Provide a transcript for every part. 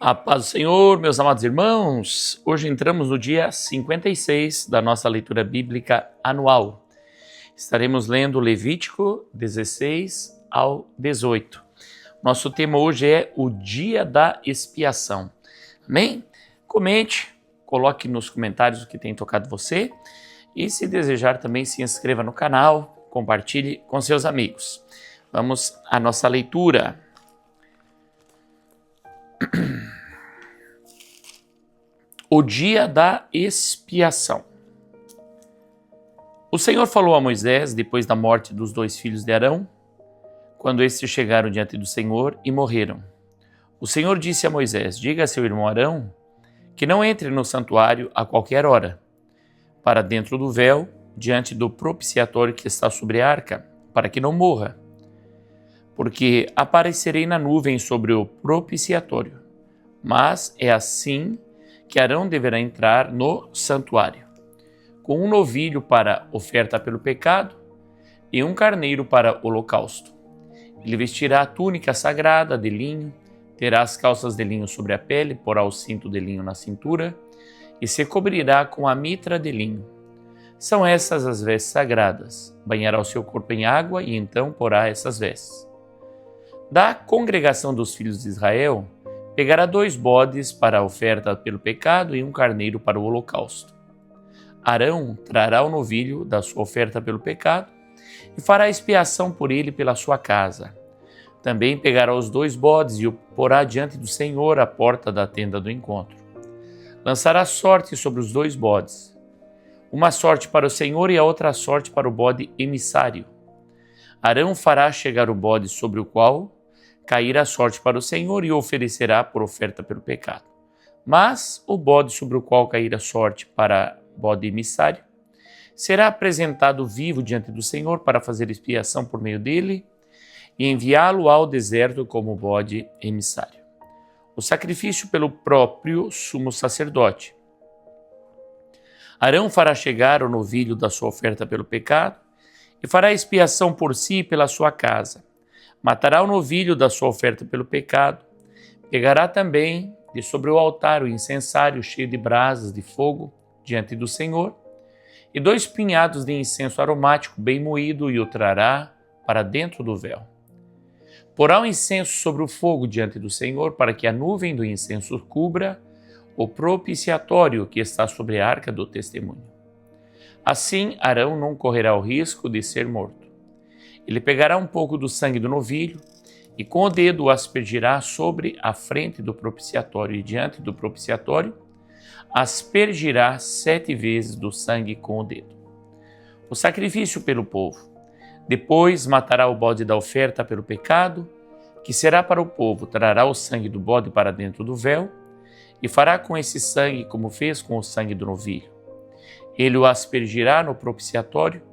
A paz do Senhor, meus amados irmãos. Hoje entramos no dia 56 da nossa leitura bíblica anual. Estaremos lendo Levítico 16 ao 18. Nosso tema hoje é o dia da expiação. Amém? Comente, coloque nos comentários o que tem tocado você e, se desejar, também se inscreva no canal, compartilhe com seus amigos. Vamos à nossa leitura. O dia da expiação. O Senhor falou a Moisés depois da morte dos dois filhos de Arão, quando estes chegaram diante do Senhor e morreram. O Senhor disse a Moisés: diga a seu irmão Arão que não entre no santuário a qualquer hora, para dentro do véu, diante do propiciatório que está sobre a arca, para que não morra, porque aparecerei na nuvem sobre o propiciatório. Mas é assim que Arão deverá entrar no santuário, com um novilho para oferta pelo pecado e um carneiro para holocausto. Ele vestirá a túnica sagrada de linho, terá as calças de linho sobre a pele, porá o cinto de linho na cintura e se cobrirá com a mitra de linho. São essas as vestes sagradas. Banhará o seu corpo em água e então porá essas vestes. Da congregação dos filhos de Israel, pegará 2 bodes para a oferta pelo pecado e um carneiro para o holocausto. Arão trará o novilho da sua oferta pelo pecado e fará expiação por ele pela sua casa. Também pegará os 2 bodes e o porá diante do Senhor à porta da tenda do encontro. Lançará sorte sobre os 2 bodes, uma sorte para o Senhor e a outra sorte para o bode emissário. Arão fará chegar o bode sobre o qual cair a sorte para o Senhor e o oferecerá por oferta pelo pecado. Mas o bode sobre o qual cair a sorte para bode emissário será apresentado vivo diante do Senhor para fazer expiação por meio dele e enviá-lo ao deserto como bode emissário. O sacrifício pelo próprio sumo sacerdote. Arão fará chegar o novilho da sua oferta pelo pecado e fará expiação por si e pela sua casa. Matará o novilho da sua oferta pelo pecado, pegará também de sobre o altar o incensário cheio de brasas de fogo diante do Senhor, e 2 pinhados de incenso aromático bem moído e o trará para dentro do véu. Porá o incenso sobre o fogo diante do Senhor, para que a nuvem do incenso cubra o propiciatório que está sobre a arca do testemunho. Assim, Arão não correrá o risco de ser morto. Ele pegará um pouco do sangue do novilho e com o dedo o aspergirá sobre a frente do propiciatório e diante do propiciatório aspergirá 7 vezes do sangue com o dedo. O sacrifício pelo povo. Depois matará o bode da oferta pelo pecado, que será para o povo, trará o sangue do bode para dentro do véu e fará com esse sangue como fez com o sangue do novilho. Ele o aspergirá no propiciatório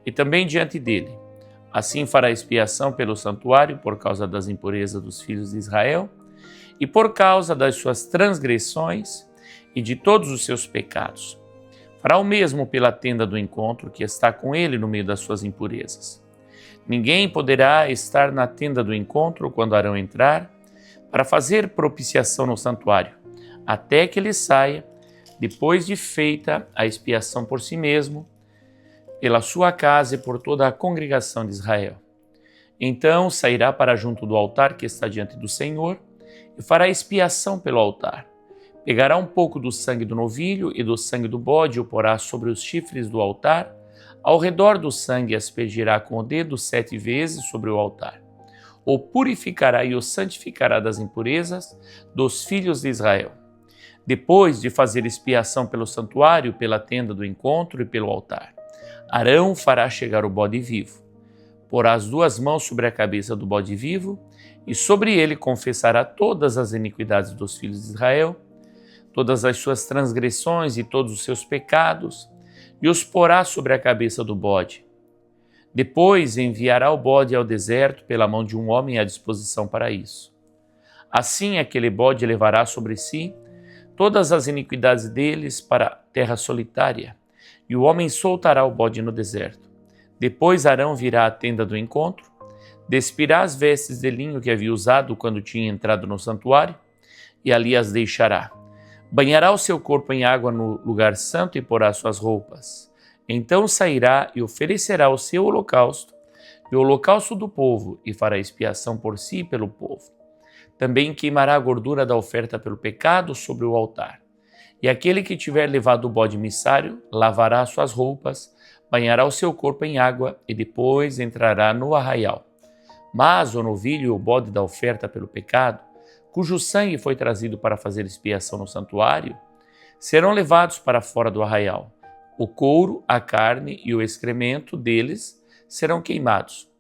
e também diante dele. Assim fará expiação pelo santuário por causa das impurezas dos filhos de Israel e por causa das suas transgressões e de todos os seus pecados. Fará o mesmo pela tenda do encontro que está com ele no meio das suas impurezas. Ninguém poderá estar na tenda do encontro quando Arão entrar para fazer propiciação no santuário, até que ele saia, depois de feita a expiação por si mesmo, pela sua casa e por toda a congregação de Israel. Então sairá para junto do altar que está diante do Senhor e fará expiação pelo altar. Pegará um pouco do sangue do novilho e do sangue do bode e o porá sobre os chifres do altar. Ao redor do sangue aspergirá com o dedo 7 vezes sobre o altar. O purificará e o santificará das impurezas dos filhos de Israel. Depois de fazer expiação pelo santuário, pela tenda do encontro e pelo altar, Arão fará chegar o bode vivo. Porá as 2 mãos sobre a cabeça do bode vivo e sobre ele confessará todas as iniquidades dos filhos de Israel, todas as suas transgressões e todos os seus pecados, e os porá sobre a cabeça do bode. Depois enviará o bode ao deserto pela mão de um homem à disposição para isso. Assim aquele bode levará sobre si todas as iniquidades deles para a terra solitária, e o homem soltará o bode no deserto. Depois Arão virá à tenda do encontro, despirá as vestes de linho que havia usado quando tinha entrado no santuário, e ali as deixará. Banhará o seu corpo em água no lugar santo e porá suas roupas. Então sairá e oferecerá o seu holocausto e o holocausto do povo, e fará expiação por si e pelo povo. Também queimará a gordura da oferta pelo pecado sobre o altar. E aquele que tiver levado o bode missário, lavará suas roupas, banhará o seu corpo em água e depois entrará no arraial. Mas o novilho e o bode da oferta pelo pecado, cujo sangue foi trazido para fazer expiação no santuário, serão levados para fora do arraial. O couro, a carne e o excremento deles serão queimados.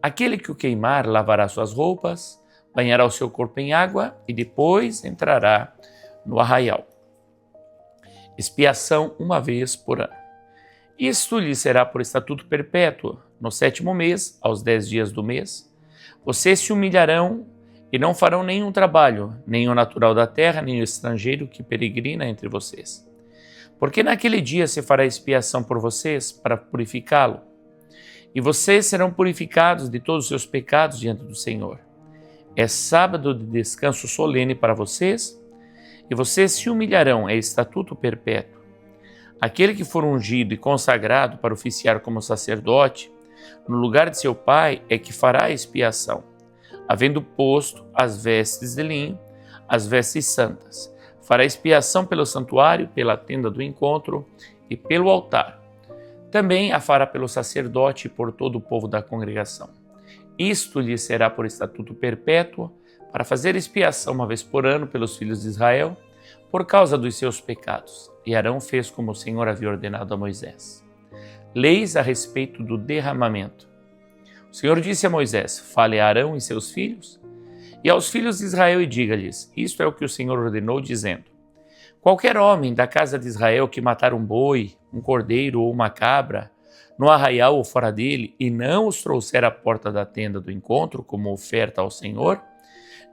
Aquele que o queimar lavará suas roupas, banhará o seu corpo em água e depois entrará no arraial. Expiação uma vez por ano. Isto lhe será por estatuto perpétuo. No 7º mês, aos 10 dias do mês, vocês se humilharão e não farão nenhum trabalho, nem o natural da terra, nem o estrangeiro que peregrina entre vocês. Porque naquele dia se fará expiação por vocês para purificá-lo. E vocês serão purificados de todos os seus pecados diante do Senhor. É sábado de descanso solene para vocês, e vocês se humilharão, é estatuto perpétuo. Aquele que for ungido e consagrado para oficiar como sacerdote, no lugar de seu pai, é que fará a expiação, havendo posto as vestes de linho, as vestes santas. Fará expiação pelo santuário, pela tenda do encontro e pelo altar. Também a fará pelo sacerdote e por todo o povo da congregação. Isto lhe será por estatuto perpétuo, para fazer expiação uma vez por ano pelos filhos de Israel, por causa dos seus pecados. E Arão fez como o Senhor havia ordenado a Moisés. Leis a respeito do derramamento. O Senhor disse a Moisés: fale a Arão e seus filhos, e aos filhos de Israel, e diga-lhes: isto é o que o Senhor ordenou, dizendo: qualquer homem da casa de Israel que matar um boi, um cordeiro ou uma cabra, no arraial ou fora dele, e não os trouxer à porta da tenda do encontro como oferta ao Senhor,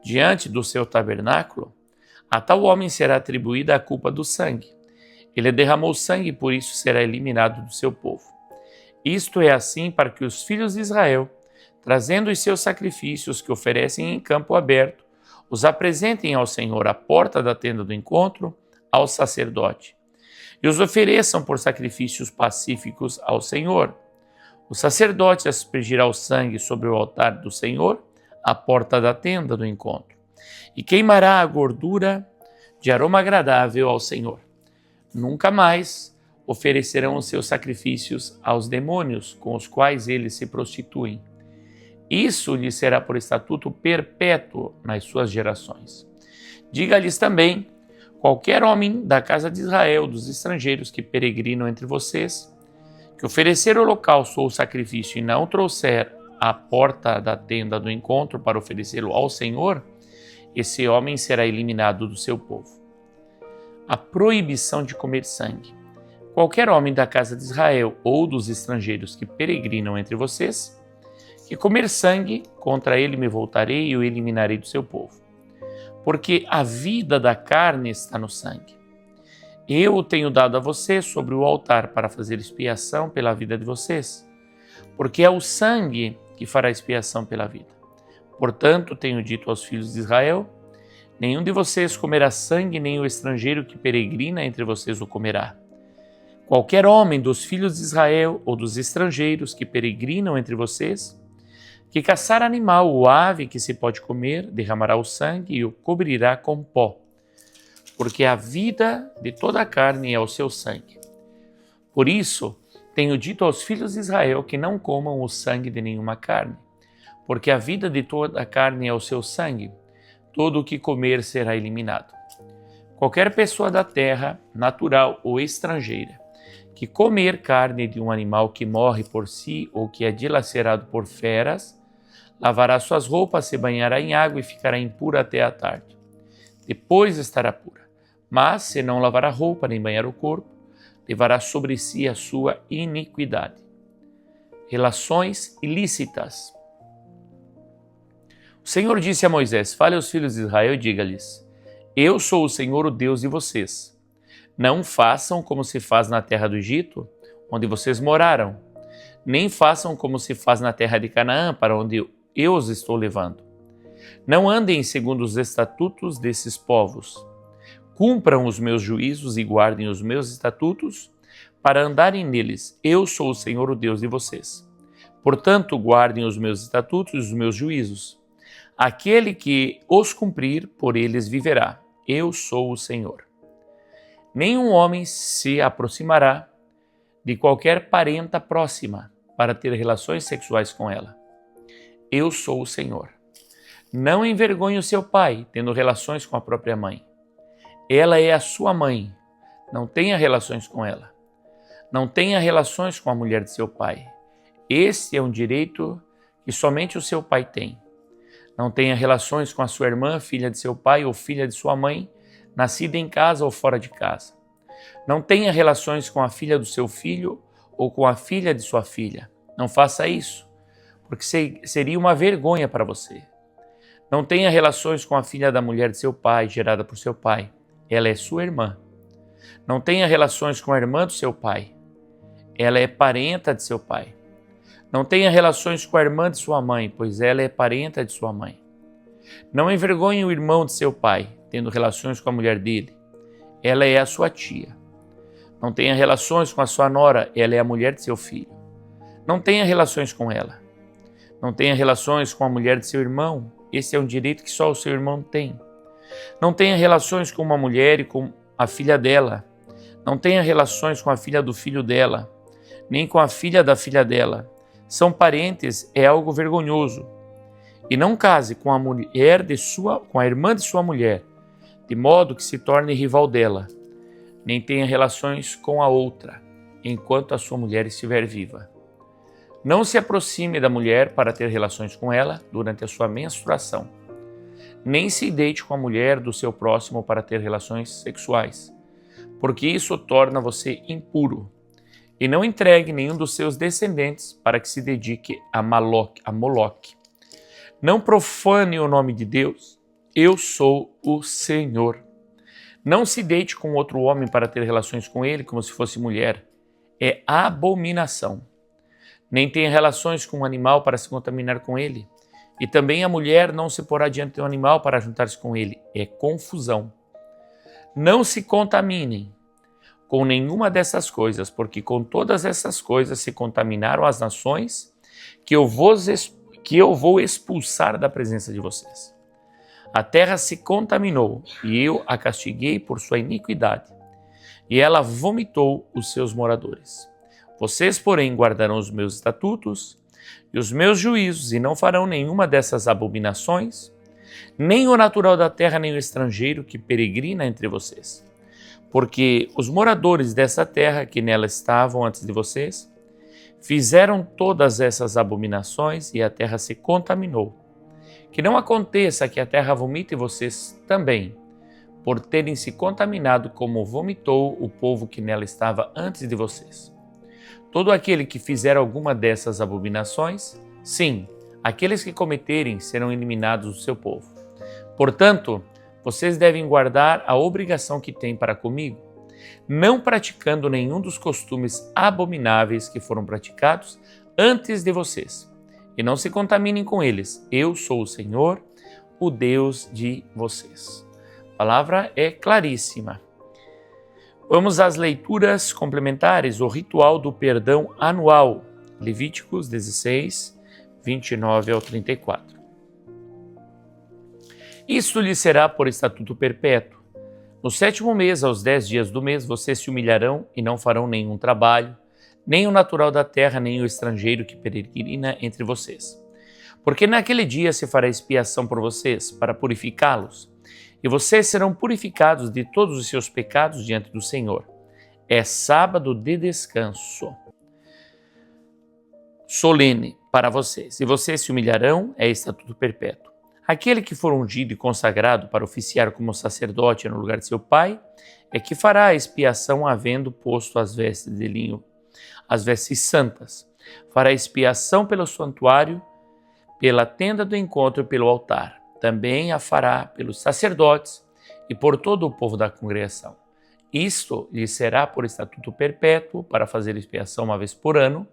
diante do seu tabernáculo, a tal homem será atribuída a culpa do sangue. Ele derramou sangue e por isso será eliminado do seu povo. Isto é assim para que os filhos de Israel, trazendo os seus sacrifícios que oferecem em campo aberto, os apresentem ao Senhor à porta da tenda do encontro, ao sacerdote, e os ofereçam por sacrifícios pacíficos ao Senhor. O sacerdote aspergirá o sangue sobre o altar do Senhor, à porta da tenda do encontro, e queimará a gordura de aroma agradável ao Senhor. Nunca mais oferecerão os seus sacrifícios aos demônios com os quais eles se prostituem. Isso lhes será por estatuto perpétuo nas suas gerações. Diga-lhes também: qualquer homem da casa de Israel, dos estrangeiros que peregrinam entre vocês, que oferecer holocausto ou sacrifício e não trouxer à porta da tenda do encontro para oferecê-lo ao Senhor, esse homem será eliminado do seu povo. A proibição de comer sangue. Qualquer homem da casa de Israel ou dos estrangeiros que peregrinam entre vocês, que comer sangue, contra ele me voltarei e o eliminarei do seu povo. Porque a vida da carne está no sangue. Eu o tenho dado a vocês sobre o altar para fazer expiação pela vida de vocês, porque é o sangue que fará expiação pela vida. Portanto, tenho dito aos filhos de Israel: nenhum de vocês comerá sangue, nem o estrangeiro que peregrina entre vocês o comerá. Qualquer homem dos filhos de Israel ou dos estrangeiros que peregrinam entre vocês, que caçar animal ou ave que se pode comer, derramará o sangue e o cobrirá com pó, porque a vida de toda a carne é o seu sangue. Por isso, tenho dito aos filhos de Israel que não comam o sangue de nenhuma carne, porque a vida de toda a carne é o seu sangue. Todo o que comer será eliminado. Qualquer pessoa da terra, natural ou estrangeira, que comer carne de um animal que morre por si ou que é dilacerado por feras, lavará suas roupas, se banhará em água e ficará impura até a tarde. Depois estará pura. Mas, se não lavar a roupa nem banhar o corpo, levará sobre si a sua iniquidade. Relações ilícitas. O Senhor disse a Moisés: fale aos filhos de Israel e diga-lhes: eu sou o Senhor, o Deus de vocês. Não façam como se faz na terra do Egito, onde vocês moraram, nem façam como se faz na terra de Canaã, para onde eu os estou levando. Não andem segundo os estatutos desses povos. Cumpram os meus juízos e guardem os meus estatutos, para andarem neles. Eu sou o Senhor, o Deus de vocês. Portanto, guardem os meus estatutos e os meus juízos. Aquele que os cumprir, por eles viverá. Eu sou o Senhor. Nenhum homem se aproximará de qualquer parenta próxima para ter relações sexuais com ela. Eu sou o Senhor. Não envergonhe o seu pai, tendo relações com a própria mãe. Ela é a sua mãe. Não tenha relações com ela. Não tenha relações com a mulher de seu pai. Este é um direito que somente o seu pai tem. Não tenha relações com a sua irmã, filha de seu pai ou filha de sua mãe, nascida em casa ou fora de casa. Não tenha relações com a filha do seu filho ou com a filha de sua filha. Não faça isso, porque seria uma vergonha para você. Não tenha relações com a filha da mulher de seu pai, gerada por seu pai. Ela é sua irmã. Não tenha relações com a irmã do seu pai. Ela é parenta de seu pai. Não tenha relações com a irmã de sua mãe, pois ela é parenta de sua mãe. Não envergonhe o irmão de seu pai, tendo relações com a mulher dele. Ela é a sua tia. Não tenha relações com a sua nora, ela é a mulher de seu filho. Não tenha relações com ela. Não tenha relações com a mulher de seu irmão, esse é um direito que só o seu irmão tem. Não tenha relações com uma mulher e com a filha dela. Não tenha relações com a filha do filho dela, nem com a filha da filha dela. São parentes, é algo vergonhoso. E não case com a com a irmã de sua mulher, de modo que se torne rival dela. Nem tenha relações com a outra, enquanto a sua mulher estiver viva. Não se aproxime da mulher para ter relações com ela durante a sua menstruação. Nem se deite com a mulher do seu próximo para ter relações sexuais, porque isso torna você impuro. E não entregue nenhum dos seus descendentes para que se dedique a Moloque. Não profane o nome de Deus. Eu sou o Senhor. Não se deite com outro homem para ter relações com ele como se fosse mulher. É abominação. Nem tenha relações com um animal para se contaminar com ele. E também a mulher não se porá diante do animal para juntar-se com ele. É confusão. Não se contaminem com nenhuma dessas coisas, porque com todas essas coisas se contaminaram as nações que eu vou expulsar da presença de vocês. A terra se contaminou e eu a castiguei por sua iniquidade, e ela vomitou os seus moradores. Vocês, porém, guardarão os meus estatutos e os meus juízos e não farão nenhuma dessas abominações, nem o natural da terra, nem o estrangeiro que peregrina entre vocês. Porque os moradores dessa terra que nela estavam antes de vocês fizeram todas essas abominações e a terra se contaminou. Que não aconteça que a terra vomite vocês também, por terem se contaminado como vomitou o povo que nela estava antes de vocês. Todo aquele que fizer alguma dessas abominações, sim, aqueles que cometerem serão eliminados do seu povo. Portanto, vocês devem guardar a obrigação que têm para comigo, não praticando nenhum dos costumes abomináveis que foram praticados antes de vocês. E não se contaminem com eles. Eu sou o Senhor, o Deus de vocês. A palavra é claríssima. Vamos às leituras complementares, o ritual do perdão anual. Levíticos 16, 29 ao 34. Isto lhe será por estatuto perpétuo. No 7º mês, aos 10 dias do mês, vocês se humilharão e não farão nenhum trabalho, nem o natural da terra, nem o estrangeiro que peregrina entre vocês. Porque naquele dia se fará expiação por vocês, para purificá-los, e vocês serão purificados de todos os seus pecados diante do Senhor. É sábado de descanso solene para vocês, e vocês se humilharão, é estatuto perpétuo. Aquele que for ungido e consagrado para oficiar como sacerdote no lugar de seu pai, é que fará a expiação havendo posto as vestes de linho, as vestes santas. Fará expiação pelo santuário, pela tenda do encontro e pelo altar. Também a fará pelos sacerdotes e por todo o povo da congregação. Isto lhe será por estatuto perpétuo para fazer expiação uma vez por ano,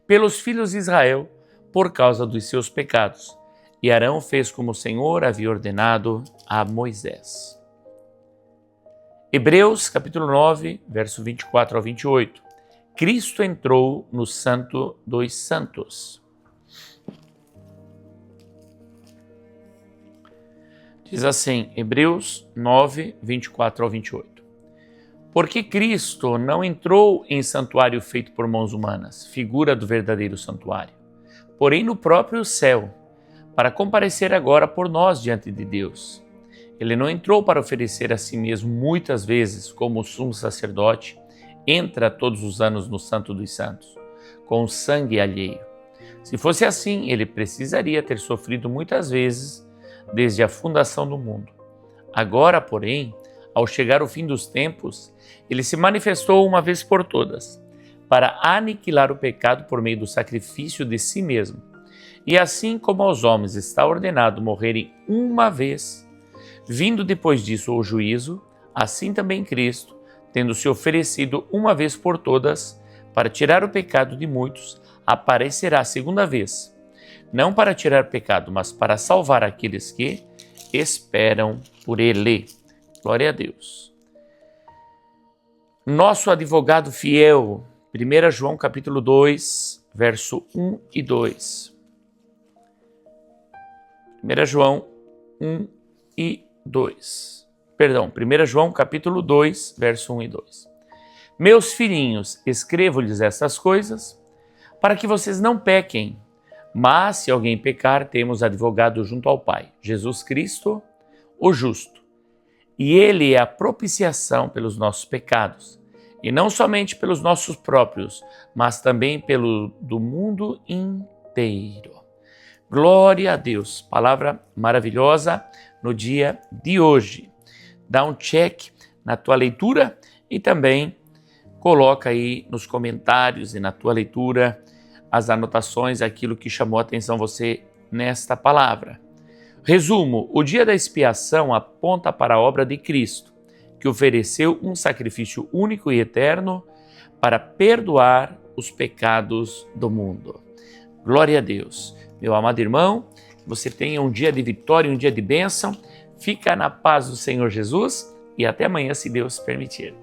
pelos filhos de Israel, por causa dos seus pecados. E Arão fez como o Senhor havia ordenado a Moisés. Hebreus, capítulo 9, verso 24 ao 28. Cristo entrou no Santo dos Santos. Diz assim, Hebreus 9, 24 ao 28. Porque Cristo não entrou em santuário feito por mãos humanas, figura do verdadeiro santuário, porém no próprio céu, para comparecer agora por nós diante de Deus. Ele não entrou para oferecer a si mesmo muitas vezes, como o sumo sacerdote entra todos os anos no Santo dos Santos, com sangue alheio. Se fosse assim, ele precisaria ter sofrido muitas vezes desde a fundação do mundo. Agora, porém, ao chegar o fim dos tempos, ele se manifestou uma vez por todas, para aniquilar o pecado por meio do sacrifício de si mesmo. E assim como aos homens está ordenado morrerem uma vez, vindo depois disso o juízo, assim também Cristo, tendo se oferecido uma vez por todas, para tirar o pecado de muitos, aparecerá segunda vez, não para tirar pecado, mas para salvar aqueles que esperam por ele. Glória a Deus. Nosso advogado fiel, 1 João capítulo 2, verso 1 e 2. 1 João 1 e 2. Perdão, 1 João capítulo 2, verso 1 e 2. Meus filhinhos, escrevo-lhes estas coisas para que vocês não pequem. Mas se alguém pecar, temos advogado junto ao Pai, Jesus Cristo, o justo. E ele é a propiciação pelos nossos pecados, e não somente pelos nossos próprios, mas também pelo do mundo inteiro. Glória a Deus, palavra maravilhosa no dia de hoje. Dá um check na tua leitura e também coloca aí nos comentários e na tua leitura as anotações, aquilo que chamou a atenção você nesta palavra. Resumo, o dia da expiação aponta para a obra de Cristo, que ofereceu um sacrifício único e eterno para perdoar os pecados do mundo. Glória a Deus. Meu amado irmão, que você tenha um dia de vitória, um dia de bênção. Fica na paz do Senhor Jesus e até amanhã, se Deus permitir.